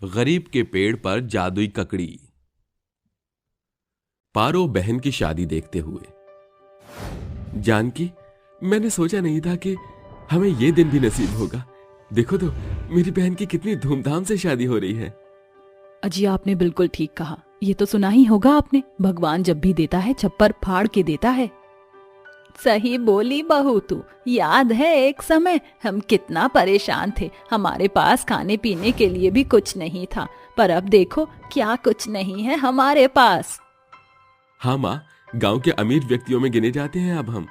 गरीब के पेड़ पर जादुई ककड़ी। पारो बहन की शादी देखते हुए। जानकी, मैंने सोचा नहीं था कि हमें यह दिन भी नसीब होगा। देखो तो मेरी बहन की कितनी धूमधाम से शादी हो रही है। अजी आपने बिल्कुल ठीक कहा। ये तो सुना ही होगा आपने, भगवान जब भी देता है छप्पर फाड़ के देता है। सही बोली बहू तू। याद है एक समय हम कितना परेशान थे, हमारे पास खाने पीने के लिए भी कुछ नहीं था, पर अब देखो क्या कुछ नहीं है हमारे पास। हाँ माँ, गांव के अमीर व्यक्तियों में गिने जाते हैं अब हम।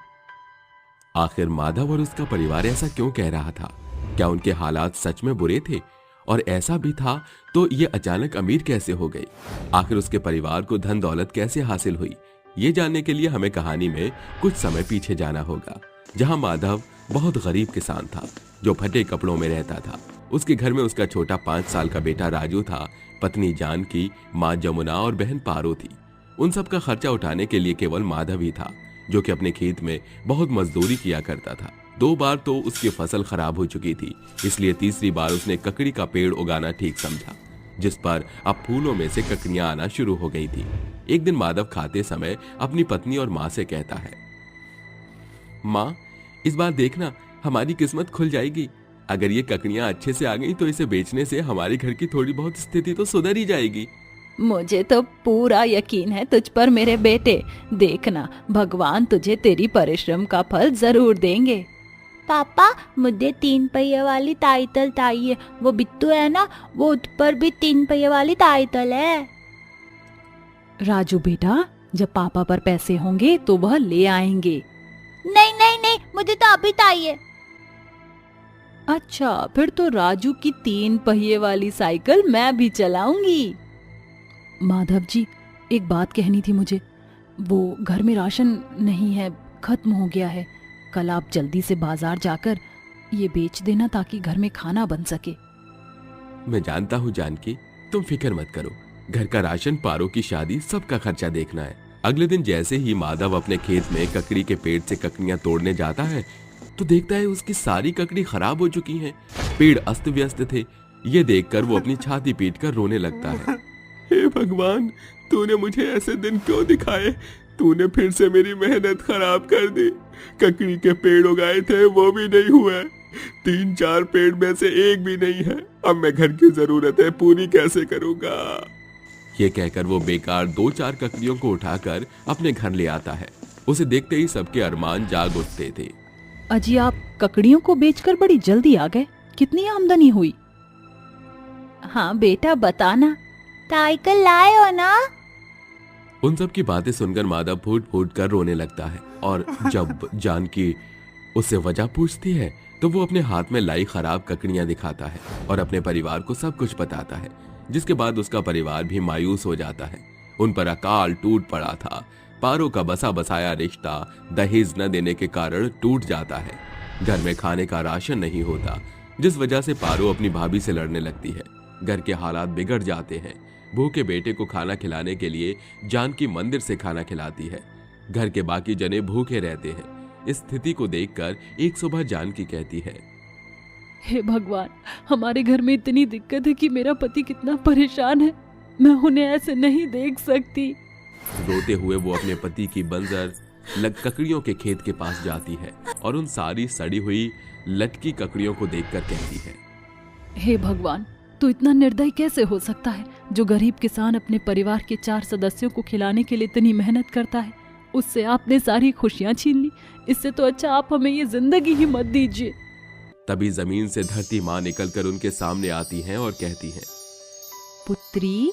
आखिर माधव और उसका परिवार ऐसा क्यों कह रहा था? क्या उनके हालात सच में बुरे थे? और ऐसा भी था तो ये अचानक अमीर कैसे हो गई? आखिर उसके परिवार को धन दौलत कैसे हासिल हुई? ये जानने के लिए हमें कहानी में कुछ समय पीछे जाना होगा, जहां माधव बहुत गरीब किसान था जो फटे कपड़ों में रहता था। उसके घर में उसका छोटा 5 साल का बेटा राजू था, पत्नी जानकी, माँ जमुना और बहन पारो थी। उन सब का खर्चा उठाने के लिए केवल माधव ही था, जो कि अपने खेत में बहुत मजदूरी किया करता था। 2 बार तो उसकी फसल खराब हो चुकी थी, इसलिए तीसरी बार उसने ककड़ी का पेड़ उगाना ठीक समझा, जिस पर अब फूलों में से ककड़ियां आना शुरू हो गई थी। एक दिन माधव खाते समय अपनी पत्नी और माँ से कहता है, माँ, इस बार देखना हमारी किस्मत खुल जाएगी। अगर ये ककड़ियां अच्छे से आ गई तो इसे बेचने से हमारे घर की थोड़ी बहुत स्थिति तो सुधर ही जाएगी। मुझे तो पूरा यकीन है तुझ पर मेरे बेटे। देखना भगवान तुझे तेरी परिश्रम का फल जरूर देंगे। पापा, मुझे 3 पहिए वाली साइकिल चाहिए। वो बिट्टू है ना, वो उस पर भी 3 पहिए वाली साइकिल है। राजू बेटा, जब पापा पर पैसे होंगे तो वह ले आएंगे। नहीं नहीं नहीं, मुझे तो अभी चाहिए। अच्छा, फिर तो राजू की 3 पहिए वाली साइकिल मैं भी चलाऊंगी। माधव जी, एक बात कहनी थी मुझे। वो घर में राशन नहीं है, खत्म हो गया है। कल आप जल्दी से बाजार जाकर ये बेच देना ताकि घर में खाना बन सके। मैं जानता हूँ जानकी, तुम फिक्र मत करो। घर का राशन, पारो की शादी, सबका खर्चा देखना है। अगले दिन जैसे ही माधव अपने खेत में ककड़ी के पेड़ से ककड़ियां तोड़ने जाता है तो देखता है उसकी सारी ककड़ी खराब हो चुकी हैं। पेड़ अस्त व्यस्त थे। ये देखकर वो अपनी छाती पीटकर रोने लगता है। हे भगवान, तूने मुझे ऐसे दिन क्यों दिखाए? तूने फिर से मेरी मेहनत खराब कर दी। ककड़ी के पेड़ उगाए थे वो भी नहीं हुए, 3-4 पेड़ में से एक भी नहीं है। अब मैं घर की जरूरतें पूरी कैसे करूंगा? ये कहकर वो बेकार 2-4 ककड़ियों को उठाकर अपने घर ले आता है। उसे देखते ही सबके अरमान जाग उठते थे। अजी, आप ककड़ियों को बेचकर बड़ी जल्दी आ गए। कितनी आमदनी हुई? हाँ बेटा, बताना। साइकिल लाए हो ना? उन सब की बातें सुनकर माधव फूट फूट कर रोने लगता है, और जब जानकी उससे वजह पूछती है तो वो अपने हाथ में लाई खराब ककड़ियां दिखाता है और अपने परिवार को सब कुछ बताता है। जिसके बाद उसका परिवार भी मायूस हो जाता है। उन पर अकाल टूट पड़ा था। पारो का बसा बसाया रिश्ता दहेज न देने के कारण टूट जाता है। घर में खाने का राशन नहीं होता, जिस वजह से पारो अपनी भाभी से लड़ने लगती है। घर के हालात बिगड़ जाते हैं। भूखे बेटे को खाना खिलाने के लिए जानकी मंदिर से खाना खिलाती है। घर के बाकी जने भूखे रहते हैं। इस स्थिति को देखकर एक सुबह जानकी कहती है, हे भगवान, हमारे घर में इतनी दिक्कत है कि मेरा पति कितना परेशान है। मैं उन्हें ऐसे नहीं देख सकती। रोते हुए वो अपने पति की बंजर ककड़ियों के खेत के पास जाती है और उन सारी सड़ी हुई लटकी ककड़ियों को देखकर कहती है, हे भगवान, तो इतना निर्दयी कैसे हो सकता है? जो गरीब किसान अपने परिवार के 4 सदस्यों को खिलाने के लिए इतनी मेहनत करता है, उससे आपने सारी खुशियां छीन ली। इससे तो अच्छा आप हमें ये जिंदगी ही मत दीजिए। तभी जमीन से धरती माँ निकलकर उनके सामने आती हैं और कहती हैं, पुत्री,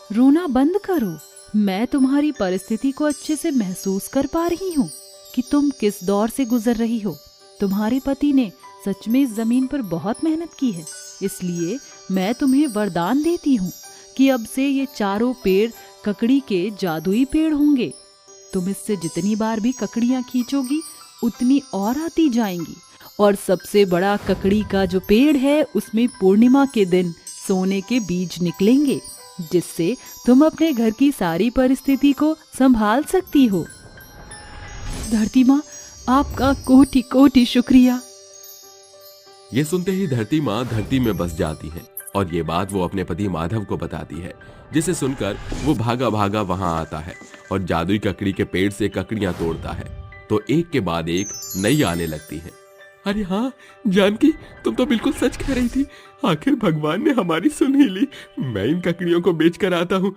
रोना बंद करो। मैं तुम्हारी परिस्थिति को अच्छे से महसूस कर पा रही हूँ कि तुम किस दौर से गुजर रही हो। तुम्हारे पति ने सच में इस जमीन पर बहुत मेहनत की है, इसलिए मैं तुम्हें वरदान देती हूँ कि अब से ये चारों पेड़ ककड़ी के जादुई पेड़ होंगे। तुम इससे जितनी बार भी ककड़ियाँ खींचोगी उतनी और आती जाएंगी, और सबसे बड़ा ककड़ी का जो पेड़ है उसमें पूर्णिमा के दिन सोने के बीज निकलेंगे, जिससे तुम अपने घर की सारी परिस्थिति को संभाल सकती हो। धरती माँ, आपका कोटि कोटि शुक्रिया। ये सुनते ही धरती माँ धरती में बस जाती हैं और ये बात वो अपने पति माधव को बताती है, जिसे सुनकर वो भागा भागा वहां आता है और जादुई ककड़ी के पेड़ से ककड़ियां तोड़ता है। तो एक के बाद एक नई आने लगती है। अरे हाँ जानकी, तुम तो बिल्कुल सच कह रही थी। आखिर भगवान ने हमारी सुन ही ली। मैं इन ककड़ियों को बेच कर आता हूँ।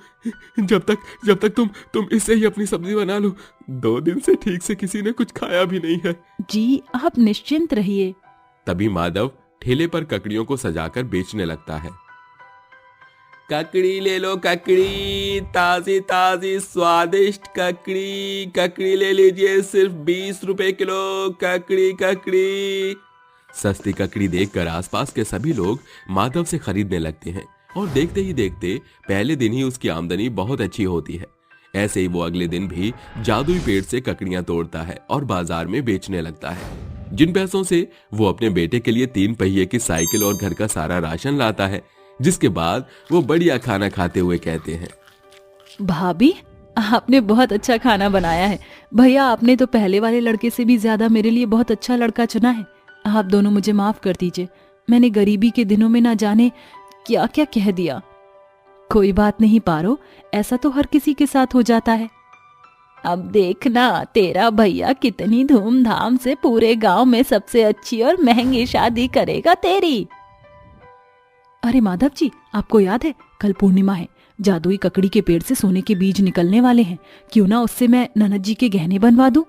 जब तक तुम इससे ही अपनी सब्जी बना लो। 2 दिन से ठीक से किसी ने कुछ खाया भी नहीं है। जी आप निश्चिंत रहिए। तभी माधव ठेले पर ककड़ियों को सजाकर बेचने लगता है। ककड़ी ले लो ककड़ी, ताजी ताजी स्वादिष्ट ककड़ी। ककड़ी ले लीजिए, सिर्फ 20 रुपए किलो। ककड़ी ककड़ी। सस्ती ककड़ी देखकर आसपास के सभी लोग माधव से खरीदने लगते हैं और देखते ही देखते पहले दिन ही उसकी आमदनी बहुत अच्छी होती है। ऐसे ही वो अगले दिन भी जादुई पेड़ से ककड़ियां तोड़ता है और बाजार में बेचने लगता है। जिन पैसों से वो अपने बेटे के लिए 3 पहिए की साइकिल और घर का सारा राशन लाता है, जिसके बाद वो बढ़िया खाना खाते हुए कहते हैं, भाभी आपने बहुत अच्छा खाना बनाया है। भैया आपने तो पहले वाले लड़के से भी ज्यादा मेरे लिए बहुत अच्छा लड़का चुना है। आप दोनों मुझे माफ कर दीजिए। मैंने गरीबी के दिनों में ना जाने क्या क्या कह दिया। कोई बात नहीं पारो, ऐसा तो हर किसी के साथ हो जाता है। अब देखना तेरा भैया कितनी धूमधाम से पूरे गांव में सबसे अच्छी और महंगी शादी करेगा तेरी। अरे माधव जी, आपको याद है कल पूर्णिमा है। जादुई ककड़ी के पेड़ से सोने के बीज निकलने वाले हैं। क्यों ना उससे मैं ननद जी के गहने बनवा दूं?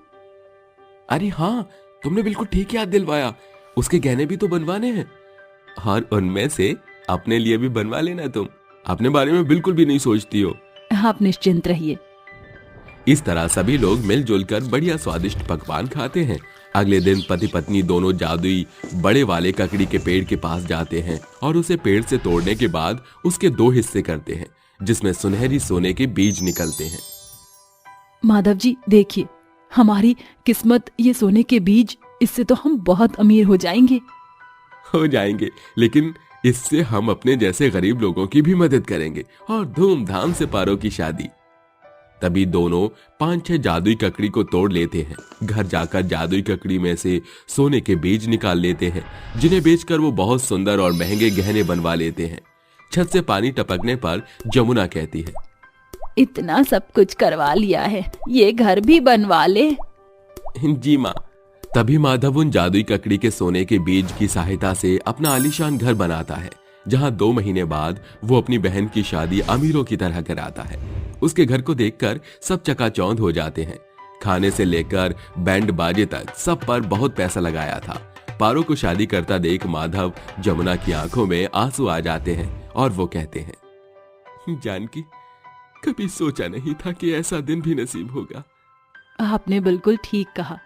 अरे हाँ, तुमने बिल्कुल ठीक याद दिलवाया। उसके गहने भी तो बनवाने हैं और उनमें से अपने लिए भी बनवा लेना। तुम अपने बारे में बिल्कुल भी नहीं सोचती हो। आप निश्चिंत रहिए। इस तरह सभी लोग मिलजुल कर बढ़िया स्वादिष्ट पकवान खाते हैं। अगले दिन पति पत्नी दोनों जादुई बड़े वाले ककड़ी के पेड़ के पास जाते हैं और उसे पेड़ से तोड़ने के बाद उसके 2 हिस्से करते हैं, जिसमें सुनहरी सोने के बीज निकलते हैं। माधव जी देखिए, हमारी किस्मत ये सोने के बीज, इससे तो हम बहुत अमीर हो जाएंगे। हो जाएंगे, लेकिन इससे हम अपने जैसे गरीब लोगों की भी मदद करेंगे और धूमधाम से पारो की शादी। तभी दोनों 5-6 जादुई ककड़ी को तोड़ लेते हैं। घर जाकर जादुई ककड़ी में से सोने के बीज निकाल लेते हैं, जिन्हें बेचकर वो बहुत सुंदर और महंगे गहने बनवा लेते हैं। छत से पानी टपकने पर जमुना कहती है, इतना सब कुछ करवा लिया है, ये घर भी बनवा ले। जी माँ। तभी माधव उन जादुई ककड़ी के सोने के बीज की सहायता से अपना आलीशान घर बनाता है, जहां 2 महीने बाद वो अपनी बहन की शादी अमीरों की तरह कराता है। उसके घर को देखकर सब चकाचौंध हो जाते हैं। खाने से लेकर बैंड बाजे तक सब पर बहुत पैसा लगाया था। पारो को शादी करता देख माधव जमुना की आंखों में आंसू आ जाते हैं और वो कहते हैं, जानकी, कभी सोचा नहीं था कि ऐसा दिन भी नसीब होगा। आपने बिल्कुल ठीक कहा।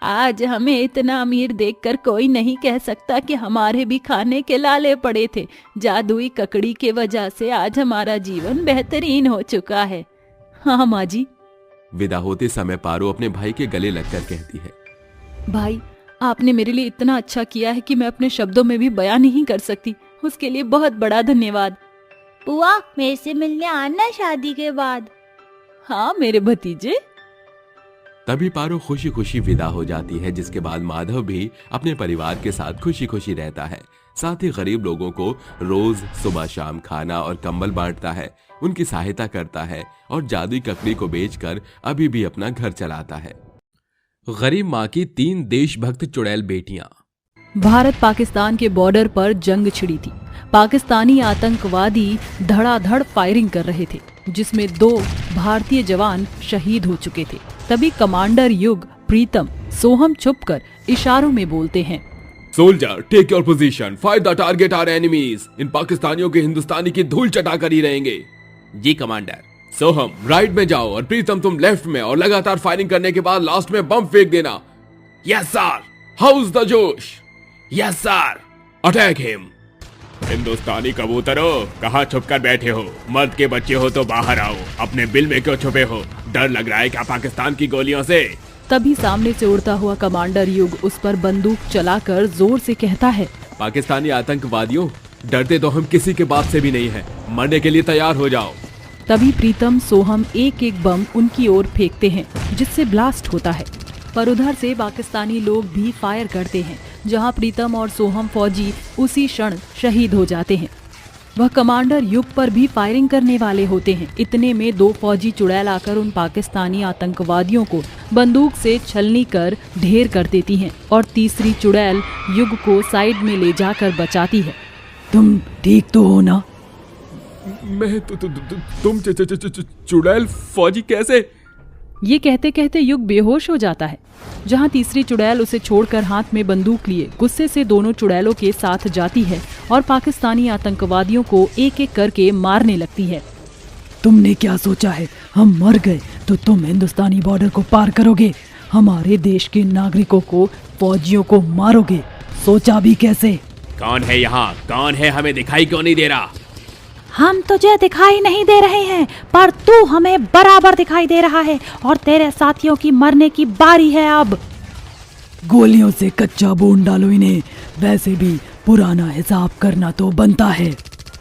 आज हमें इतना अमीर देखकर कोई नहीं कह सकता कि हमारे भी खाने के लाले पड़े थे। जादुई ककड़ी के वजह से आज हमारा जीवन बेहतरीन हो चुका है। हाँ माँ जी। विदा होते समय पारो अपने भाई के गले लगकर कहती है, भाई आपने मेरे लिए इतना अच्छा किया है कि मैं अपने शब्दों में भी बयान नहीं कर सकती। उसके लिए बहुत बड़ा धन्यवाद। बुआ, मेरे से मिलने आना शादी के बाद। हाँ मेरे भतीजे। तभी पारो खुशी खुशी विदा हो जाती है, जिसके बाद माधव भी अपने परिवार के साथ खुशी खुशी रहता है। साथ ही गरीब लोगों को रोज सुबह शाम खाना और कंबल बांटता है, उनकी सहायता करता है और जादुई ककड़ी को बेचकर अभी भी अपना घर चलाता है। गरीब माँ की 3 देशभक्त चुड़ैल बेटियां। भारत पाकिस्तान के बॉर्डर पर जंग छिड़ी थी। पाकिस्तानी आतंकवादी धड़ाधड़ फायरिंग कर रहे थे, जिसमें 2 भारतीय जवान शहीद हो चुके थे। तभी कमांडर युग, प्रीतम, सोहम छुपकर इशारों में बोलते हैं, soldier take your position, fire the target our enemies. इन पाकिस्तानियों के हिंदुस्तानी की धूल चटा कर ही रहेंगे। जी कमांडर। सोहम राइट में जाओ और प्रीतम तुम लेफ्ट में, और लगातार फायरिंग करने के बाद लास्ट में बम फेंक देना। Yes sir. How's the josh. Yes sir. Attack him. हिंदुस्तानी कबूतरों, कहाँ छुपकर बैठे हो? मर्द के बच्चे हो तो बाहर आओ। अपने बिल में क्यों छुपे हो? डर लग रहा है क्या पाकिस्तान की गोलियों से? तभी सामने से उड़ता हुआ कमांडर युग उस पर बंदूक चलाकर जोर से कहता है, पाकिस्तानी आतंकवादियों, डरते तो हम किसी के बाप से भी नहीं है। मरने के लिए तैयार हो जाओ। तभी प्रीतम, सोहम एक एक बम उनकी ओर फेंकते हैं, जिससे ब्लास्ट होता है। पर उधर से पाकिस्तानी लोग भी फायर करते हैं, जहां प्रीतम और सोहम फौजी उसी क्षण शहीद हो जाते हैं। वह कमांडर युग पर भी फायरिंग करने वाले होते हैं। इतने में 2 फौजी चुड़ैल आकर उन पाकिस्तानी आतंकवादियों को बंदूक से छलनी कर ढेर कर देती हैं और तीसरी चुड़ैल युग को साइड में ले जाकर बचाती है। तुम ठीक तो हो ना? मैं तुम चुड़ैल फौजी कैसे? ये कहते कहते युग बेहोश हो जाता है। जहां तीसरी चुड़ैल उसे छोड़कर हाथ में बंदूक लिए गुस्से से दोनों चुड़ैलों के साथ जाती है और पाकिस्तानी आतंकवादियों को एक एक करके मारने लगती है। तुमने क्या सोचा है? हम मर गए तो तुम हिंदुस्तानी बॉर्डर को पार करोगे, हमारे देश के नागरिकों को, फौजियों को मारोगे? सोचा भी कैसे? कौन है यहाँ? कौन है? हमें दिखाई क्यों नहीं दे रहा? हम तुझे दिखाई नहीं दे रहे हैं, पर तू हमें बराबर दिखाई दे रहा है और तेरे साथियों की मरने की बारी है अब। गोलियों से कच्चा बोन डालो इन्हें, वैसे भी पुराना हिसाब करना तो बनता है।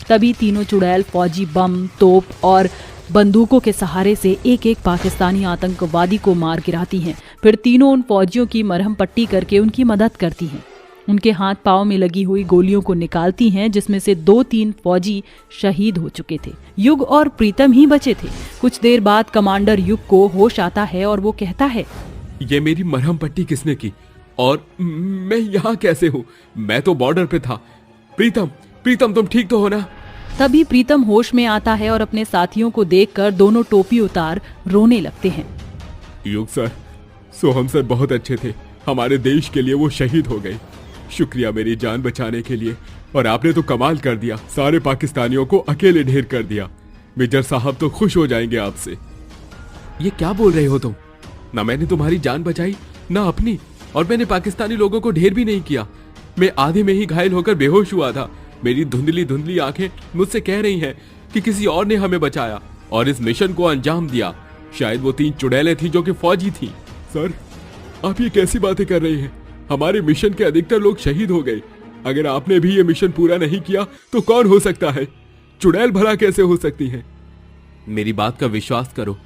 तभी तीनों चुड़ैल फौजी बम, तोप और बंदूकों के सहारे से एक एक पाकिस्तानी आतंकवादी को मार गिराती हैं। फिर तीनों उन फौजियों की मरहम पट्टी करके उनकी मदद करती हैं। उनके हाथ पांव में लगी हुई गोलियों को निकालती हैं, जिसमें से 2-3 फौजी शहीद हो चुके थे। युग और प्रीतम ही बचे थे। कुछ देर बाद कमांडर युग को होश आता है और वो कहता है, ये मेरी मरहम पट्टी किसने की और मैं यहाँ कैसे हूँ? मैं तो बॉर्डर पे था। प्रीतम तुम ठीक तो हो ना? तभी प्रीतम होश में आता है और अपने साथियों को देखकर दोनों टोपी उतार रोने लगते हैं। युग सर, सोहम सर बहुत अच्छे थे, हमारे देश के लिए वो शहीद हो गए। शुक्रिया मेरी जान बचाने के लिए, और आपने तो कमाल कर दिया, सारे पाकिस्तानियों को अकेले ढेर कर दिया। मेजर साहब तो खुश हो जाएंगे आपसे। ये क्या बोल रहे हो तुम? ना मैंने तुम्हारी जान बचाई ना अपनी, और मैंने पाकिस्तानी लोगों को ढेर भी नहीं किया। मैं आधे में ही घायल होकर बेहोश हुआ था। मेरी धुंधली आंखें मुझसे कह रही हैं कि किसी और ने हमें बचाया और इस मिशन को अंजाम दिया। शायद वो 3 चुड़ैलें थी जो कि फौजी थी। सर, आप ये कैसी बातें कर रहे हैं? हमारे मिशन के अधिकतर लोग शहीद हो गए। अगर आपने भी ये मिशन पूरा नहीं किया तो कौन हो सकता है? चुड़ैल भला कैसे हो सकती हैं? मेरी बात का विश्वास करो।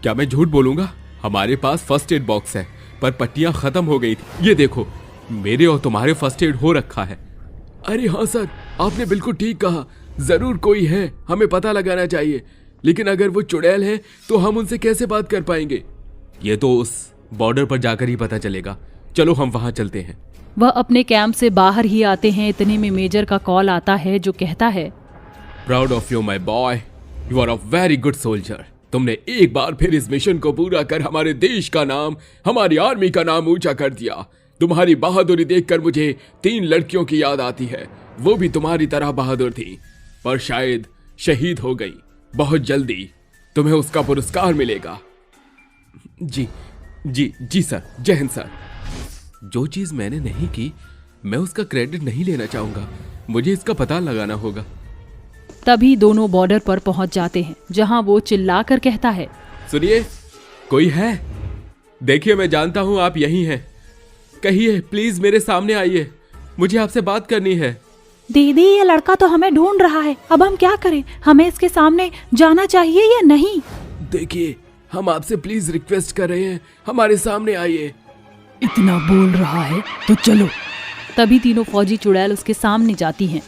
क्या मैं झूठ बोलूंगा? हमारे पास फर्स्ट एड बॉक्स है, पर पट्टियां खत्म हो गई थी। ये देखो, मेरे और तुम्हारे फर्स्ट एड हो रखा है। अरे हाँ सर, आपने बिल्कुल ठीक कहा। जरूर कोई है, हमें पता लगाना चाहिए। लेकिन अगर वो चुड़ैल है तो हम उनसे कैसे बात कर पाएंगे? ये तो उस बॉर्डर पर जाकर ही पता चलेगा। चलो हम वहां चलते हैं। वह अपने कैंप से बाहर ही आते हैं। इतने में मेजर का कॉल आता है जो कहता है, proud of you my boy, you are a very good soldier. तुमने एक बार फिर इस मिशन को पूरा कर हमारे देश का नाम, हमारी आर्मी का नाम ऊंचा कर दिया। तुम्हारी बहादुरी देखकर मुझे 3 लड़कियों की याद आती है। वो भी तुम्हारी तरह बहादुर थी, पर शायद शहीद हो गई। बहुत जल्दी तुम्हें उसका पुरस्कार मिलेगा। जी सर, जय हिंद सर। जो चीज मैंने नहीं की, मैं उसका क्रेडिट नहीं लेना चाहूंगा। मुझे इसका पता लगाना होगा। तभी दोनों बॉर्डर पर पहुंच जाते हैं, जहां वो चिल्लाकर कहता है, सुनिए, कोई है? देखिए, मैं जानता हूं आप यहीं हैं। कहिए, प्लीज मेरे सामने आइए, मुझे आपसे बात करनी है। दीदी, ये लड़का तो हमें ढूंढ रहा है, अब हम क्या करें? हमें इसके सामने जाना चाहिए या नहीं? देखिए, हम आपसे प्लीज रिक्वेस्ट कर रहे हैं, हमारे सामने आइए। इतना बोल रहा है तो चलो। तभी तीनों फौजी चुड़ैल उसके सामने जाती हैं।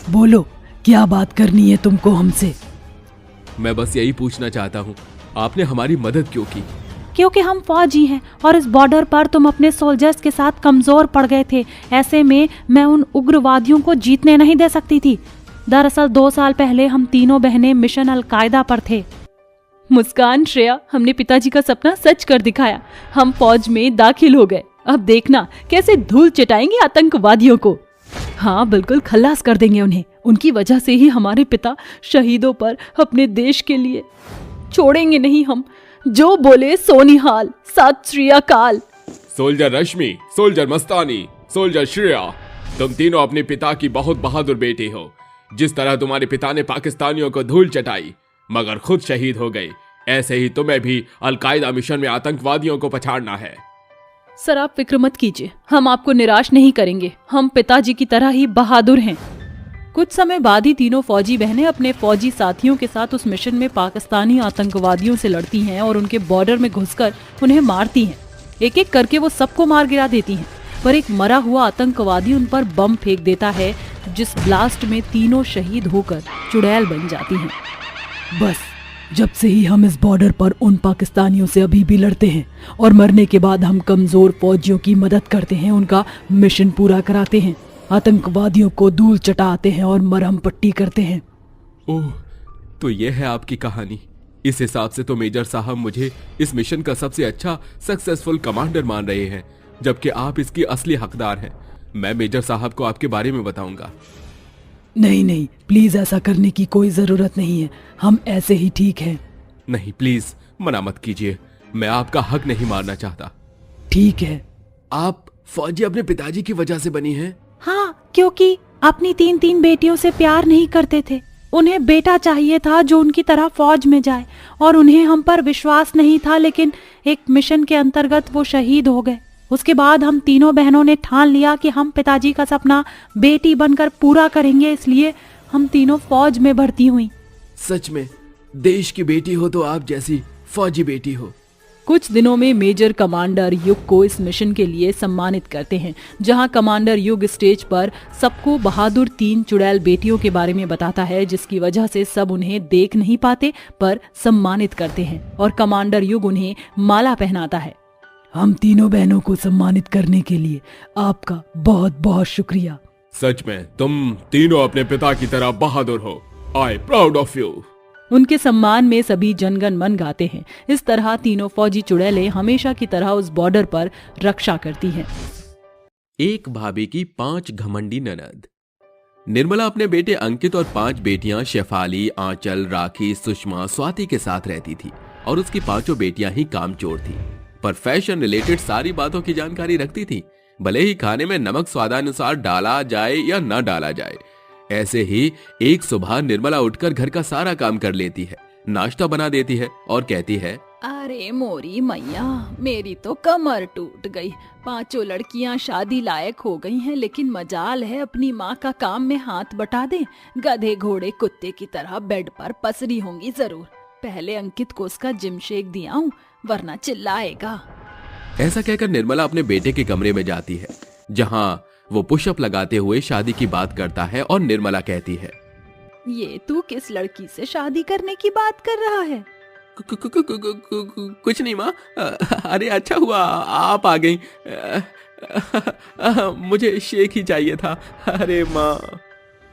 बोलो, क्या बात करनी है तुमको हमसे? मैं बस यही पूछना चाहता हूँ, आपने हमारी मदद क्यों की? क्योंकि हम फौजी हैं और इस बॉर्डर पर तुम अपने सोल्जर्स के साथ कमजोर पड़ गए थे। ऐसे में मैं उन उग्रवादियों को जीतने नहीं दे सकती थी। दरअसल 2 साल पहले हम तीनों बहनें मिशन अलकायदा पर थे। मुस्कान, श्रेया, हमने पिताजी का सपना सच कर दिखाया। हम फौज में दाखिल हो गए। अब देखना कैसे धूल चटाएंगे आतंकवादियों को। हाँ, बिल्कुल खल्लास कर देंगे उन्हें। उनकी वजह से ही हमारे पिता शहीदों पर अपने देश के लिए छोड़ेंगे नहीं हम। जो बोले सोनिहाल, सत श्री अकाल। सोल्जर रश्मि, सोल्जर मस्तानी, सोल्जर श्रेया, तुम तीनों अपने पिता की बहुत बहादुर बेटी हो। जिस तरह तुम्हारे पिता ने पाकिस्तानियों को धूल चटाई मगर खुद शहीद हो गए, ऐसे ही तुम्हें भी अलकायदा मिशन में आतंकवादियों को पछाड़ना है। सर, आप फिक्र मत कीजिए, हम आपको निराश नहीं करेंगे। हम पिताजी की तरह ही बहादुर हैं। कुछ समय बाद ही तीनों फौजी बहनें अपने फौजी साथियों के साथ उस मिशन में पाकिस्तानी आतंकवादियों से लड़ती हैं और उनके बॉर्डर में घुसकर उन्हें मारती हैं। एक एक करके वो सबको मार गिरा देती हैं। पर एक मरा हुआ आतंकवादी उन पर बम फेंक देता है, जिस ब्लास्ट में तीनों शहीद होकर चुड़ैल बन जाती हैं। बस जब से ही हम इस बॉर्डर पर उन पाकिस्तानियों से अभी भी लड़ते हैं और मरने के बाद हम कमजोर फौजियों की मदद करते हैं, उनका मिशन पूरा कराते हैं, आतंकवादियों को धूल चटाते हैं और मरहम पट्टी करते हैं। ओह, तो ये है आपकी कहानी। इस हिसाब से तो मेजर साहब मुझे इस मिशन का सबसे अच्छा सक्सेसफुल कमांडर मान रहे हैं, जबकि आप इसकी असली हकदार हैं। मैं मेजर साहब को आपके बारे में बताऊंगा। नहीं नहीं, प्लीज ऐसा करने की कोई जरूरत नहीं है, हम ऐसे ही ठीक हैं। नहीं, प्लीज मना मत कीजिए, मैं आपका हक नहीं मारना चाहता। ठीक है। आप फौजी अपने पिताजी की वजह से बनी हैं? हाँ, क्योंकि अपनी 3 बेटियों से प्यार नहीं करते थे। उन्हें बेटा चाहिए था जो उनकी तरह फौज में जाए, और उन्हें हम पर विश्वास नहीं था, लेकिन एक मिशन के अंतर्गत वो शहीद हो गए। उसके बाद हम तीनों बहनों ने ठान लिया कि हम पिताजी का सपना बेटी बनकर पूरा करेंगे, इसलिए हम तीनों फौज में भर्ती हुई। सच में देश की बेटी हो तो आप जैसी फौजी बेटी हो। कुछ दिनों में मेजर कमांडर युग को इस मिशन के लिए सम्मानित करते हैं, जहां कमांडर युग स्टेज पर सबको बहादुर 3 चुड़ैल बेटियों के बारे में बताता है, जिसकी वजह से सब उन्हें देख नहीं पाते पर सम्मानित करते हैं, और कमांडर युग उन्हें माला पहनाता है। हम तीनों बहनों को सम्मानित करने के लिए आपका बहुत बहुत शुक्रिया। सच में तुम तीनों अपने पिता की तरह बहादुर हो। I proud of you. उनके सम्मान में सभी जनगण मन गाते हैं। इस तरह तीनों फौजी चुड़ैलें हमेशा की तरह उस बॉर्डर पर रक्षा करती हैं। एक भाभी की 5 घमंडी ननद। निर्मला अपने बेटे अंकित और 5 बेटियां शेफाली, आंचल, राखी, सुषमा, स्वाति के साथ रहती थी, और उसकी 5 बेटियां ही कामचोर थी, पर फैशन रिलेटेड सारी बातों की जानकारी रखती थी, भले ही खाने में नमक स्वादानुसार डाला जाए या न डाला जाए। ऐसे ही एक सुबह निर्मला उठकर घर का सारा काम कर लेती है, नाश्ता बना देती है और कहती है, अरे मोरी मैया, मेरी तो कमर टूट गई। 5 लड़कियां शादी लायक हो गई हैं, लेकिन मजाल है अपनी माँ का काम में हाथ बटा दे। गधे घोड़े कुत्ते की तरह बेड पर पसरी होंगी जरूर। पहले अंकित को उसका जिम शेक दिया हूँ, वरना चिल्लाएगा। ऐसा कहकर निर्मला अपने बेटे के कमरे में जाती है, जहाँ वो पुशअप लगाते हुए शादी की बात करता है, और निर्मला कहती है, ये तू किस लड़की से शादी करने की बात कर रहा है? कुछ नहीं माँ, अरे अच्छा हुआ आप आ गई। मुझे शेक ही चाहिए था। अरे माँ।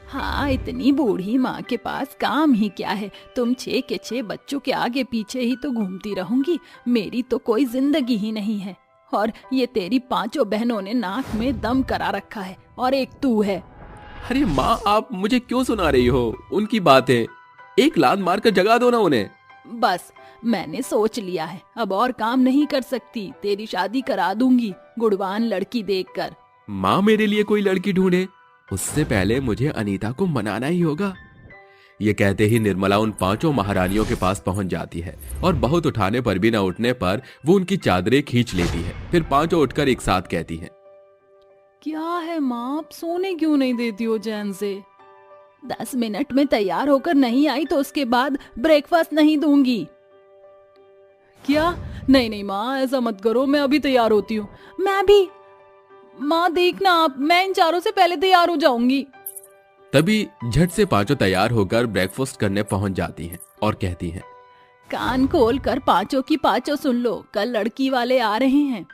हाँ, इतनी बूढ़ी माँ के पास काम ही क्या है? तुम 6 के 6 बच्चों के आगे पीछे ही तो घूमती रहूंगी। मेरी तो कोई जिंदगी ही नहीं है। और ये तेरी 5 बहनों ने नाक में दम करा रखा है, और एक तू है। अरे माँ, आप मुझे क्यों सुना रही हो उनकी बातें? एक लात मारकर जगा दो ना उन्हें। बस, मैंने सोच लिया है, अब और काम नहीं कर सकती। तेरी शादी करा दूंगी गुणवान लड़की देखकर। माँ, मेरे लिए कोई लड़की ढूंढे, उससे पहले मुझे अनीता को मनाना ही होगा। ये कहते ही निर्मला उन 5 महारानियों के पास पहुंच जाती है, और बहुत उठाने पर भी न उठने पर वो उनकी चादरें खींच लेती है। फिर 5 उठकर एक साथ कहती हैं, क्या है माँ, आप सोने क्यों नहीं देती हो चैन से? 10 मिनट में तैयार होकर नहीं आई तो उसके बाद ब्रेकफास्ट नहीं दूंगी। क्या? नहीं नहीं माँ, ऐसा मत करो, मैं अभी तैयार होती हूँ। मैं भी। माँ देखना आप, मैं इन चारों से पहले तैयार हो जाऊंगी। तभी झट से 5 तैयार होकर ब्रेकफास्ट करने पहुंच जाती हैं और कहती हैं, कान खोल कर 5 की 5 सुन लो, कल लड़की वाले आ रहे हैं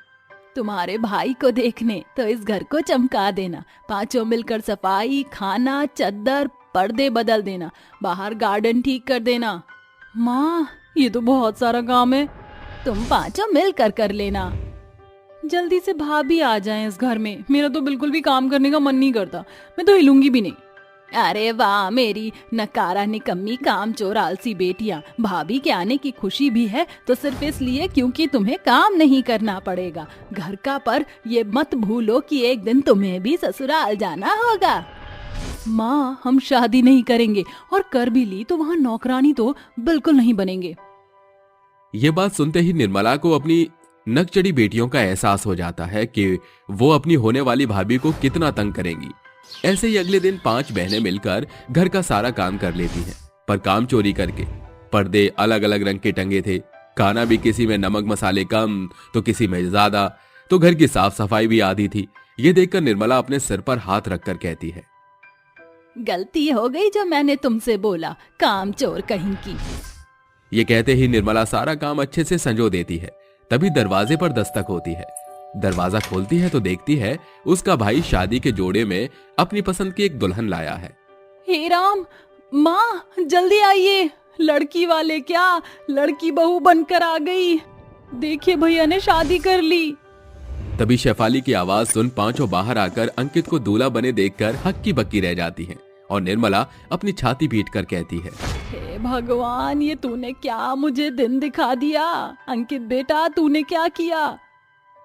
तुम्हारे भाई को देखने, तो इस घर को चमका देना। 5 मिलकर सफाई, खाना, चद्दर, पर्दे बदल देना, बाहर गार्डन ठीक कर देना। माँ, ये तो बहुत सारा काम है, तुम 5 मिलकर कर लेना। जल्दी से भाभी आ जाएं इस घर में, मेरा तो बिल्कुल भी काम करने का मन नहीं करता, मैं तो हिलूंगी भी नहीं। अरे वाह, मेरी नकारा निकम्मी कामचोर आलसी बेटियां। भाभी के आने की खुशी भी है तो सिर्फ इसलिए क्योंकि तुम्हें काम नहीं करना पड़ेगा घर का, पर ये मत भूलो कि एक दिन तुम्हें भी ससुराल जाना होगा। माँ, हम शादी नहीं करेंगे, और कर भी ली तो वहाँ नौकरानी तो बिल्कुल नहीं बनेंगे। ये बात सुनते ही निर्मला को अपनी नकचड़ी बेटियों का एहसास हो जाता है कि वो अपनी होने वाली भाभी को कितना तंग करेंगी। ऐसे ही अगले दिन 5 बहनें मिलकर घर का सारा काम कर लेती हैं, पर काम चोरी करके। पर्दे अलग अलग रंग के टंगे थे, खाना भी किसी में नमक मसाले कम तो किसी में ज्यादा, तो घर की साफ सफाई भी आधी थी। ये देखकर निर्मला अपने सिर पर हाथ रखकर कहती है, गलती हो गई जो मैंने तुमसे बोला, काम चोर कहीं की। ये कहते ही निर्मला सारा काम अच्छे से संजो देती है। तभी दरवाजे पर दस्तक होती है। दरवाजा खोलती है तो देखती है उसका भाई शादी के जोड़े में अपनी पसंद की एक दुल्हन लाया है। हे राम, माँ जल्दी आइए, लड़की वाले क्या लड़की बहू बनकर आ गई। देखिए भैया ने शादी कर ली। तभी शेफाली की आवाज सुन पांचों बाहर आकर अंकित को दूल्हा बने देखकर हक्की बक्की रह जाती हैं और निर्मला अपनी छाती पीटकर कहती है, हे भगवान, ये तूने क्या मुझे दिन दिखा दिया। अंकित बेटा, तूने क्या किया?